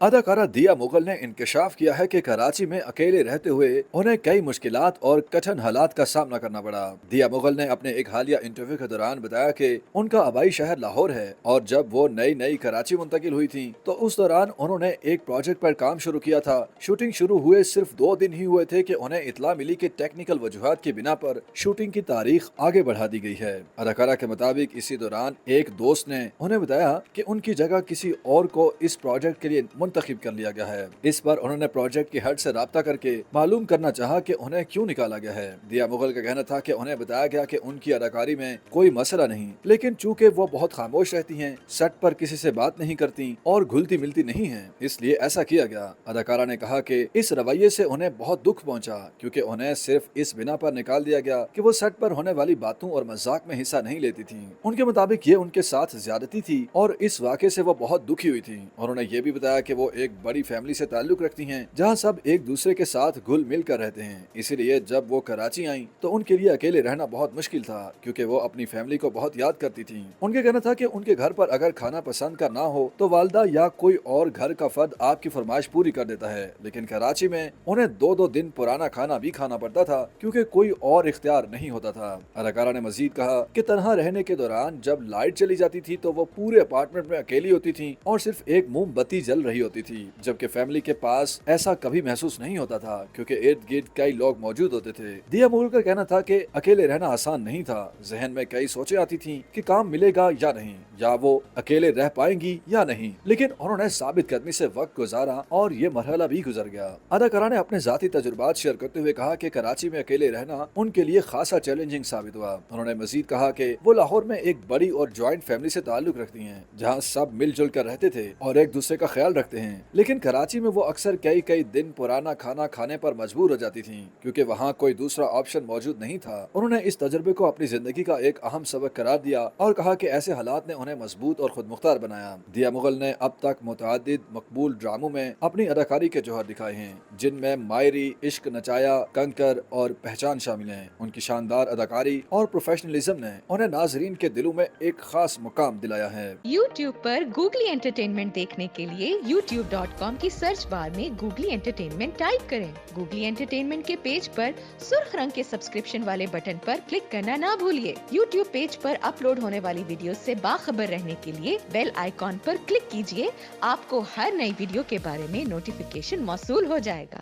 अदाकारा दिया मुगल ने इंकशाफ किया है कि कराची में अकेले रहते हुए उन्हें कई मुश्किलात और कठिन हालात का सामना करना पड़ा। दिया मुगल ने अपने एक हालिया इंटरव्यू के दौरान बताया कि उनका आबाई शहर लाहौर है और जब वो नई नई कराची मुंतकिल हुई थी तो उस दौरान उन्होंने एक प्रोजेक्ट पर काम शुरू किया था। शूटिंग शुरू हुए सिर्फ 2 दिन ही हुए थे कि उन्हें इतला मिली कि टेक्निकल वजूहात की बिना पर शूटिंग की तारीख आगे बढ़ा दी गई है। अदाकारा के मुताबिक इसी दौरान एक दोस्त ने उन्हें बताया कि उनकी जगह किसी और को इस प्रोजेक्ट के लिए मुंतखब कर लिया गया है। इस पर उन्होंने प्रोजेक्ट की हेड से राब्ता करके मालूम करना चाहा कि उन्हें क्यों निकाला गया है। दिया मुगल का कहना था कि उन्हें बताया गया कि उनकी अदाकारी में कोई मसला नहीं, लेकिन चूंकि वो बहुत खामोश रहती हैं, सेट पर किसी से बात नहीं करती और घुलती मिलती नहीं हैं, इसलिए ऐसा किया गया। अदाकारा ने कहा कि इस रवैये से उन्हें बहुत दुख पहुंचा क्योंकि उन्हें सिर्फ इस बिना पर निकाल दिया गया कि वो सेट पर होने वाली बातों और मजाक में हिस्सा नहीं लेती थी। उनके मुताबिक ये उनके साथ ज्यादती थी और इस वाक़े से वो बहुत दुखी हुई थी। उन्होंने ये भी बताया कि वो एक बड़ी फैमिली से ताल्लुक रखती हैं जहां सब एक दूसरे के साथ घुल मिल कर रहते हैं, इसीलिए जब वो कराची आईं तो उनके लिए अकेले रहना बहुत मुश्किल था क्योंकि वो अपनी फैमिली को बहुत याद करती थीं। उनके कहना था कि उनके घर पर अगर खाना पसंद का ना हो तो वालदा या कोई और घर का फर्द आपकी फरमाइश पूरी कर देता है, लेकिन कराची में उन्हें 2-2 दिन पुराना खाना भी खाना पड़ता था क्योंकि कोई और इख्तियार नहीं होता था। अदाकारा ने मजीद कहा कि तन्हा रहने के दौरान जब लाइट चली जाती थी तो वो पूरे अपार्टमेंट में अकेली होती थी और सिर्फ एक मोमबत्ती जल रही होती थी, जबकि फैमिली के पास ऐसा कभी महसूस नहीं होता था क्योंकि इर्द गिर्द कई लोग मौजूद होते थे। दिया मुगल का कहना था कि अकेले रहना आसान नहीं था। जहन में कई सोचें आती थीं कि काम मिलेगा या नहीं, या वो अकेले रह पाएंगी या नहीं, लेकिन उन्होंने साबित कदमी से वक्त गुजारा और ये मरहला भी गुजर गया। अदाकारा ने अपने जाती तजुर्बात शेयर करते हुए कहा कि कराची में अकेले रहना उनके लिए खासा चैलेंजिंग साबित हुआ। उन्होंने मजीद कहा कि वो लाहौर में एक बड़ी और ज्वाइंट फैमिली से ताल्लुक रखती हैं जहाँ सब मिलजुल कर रहते थे और एक दूसरे का ख्याल रखते हैं, लेकिन कराची में वो अक्सर कई कई दिन पुराना खाना खाने पर मजबूर हो जाती थीं क्योंकि वहाँ कोई दूसरा ऑप्शन मौजूद नहीं था। उन्होंने इस तजुर्बे को अपनी जिंदगी का एक अहम सबक करार दिया और कहा कि ऐसे हालात ने उन्हें मजबूत और खुद मुख्तार बनाया। दिया मुगल ने अब तक मुतअद्दिद मकबूल ड्रामों में अपनी अदाकारी के जौहर दिखाए हैं, जिनमें मायरी, इश्क नचाया, कंकर और पहचान शामिल हैं। उनकी शानदार अदाकारी और प्रोफेशनलिज्म ने उन्हें नाजरीन के दिलों में एक खास मुकाम दिलाया है। YouTube पर गूगली एंटरटेनमेंट देखने के लिए youtube.com की सर्च बार में गूगली एंटरटेनमेंट टाइप करें। गूगली एंटरटेनमेंट के पेज पर सुर्ख रंग के सब्सक्रिप्शन वाले बटन पर क्लिक करना ना भूलिए। YouTube पेज पर अपलोड होने वाली वीडियो से बाखबर रहने के लिए बेल आइकॉन पर क्लिक कीजिए। आपको हर नई वीडियो के बारे में नोटिफिकेशन मौसूल हो जाएगा।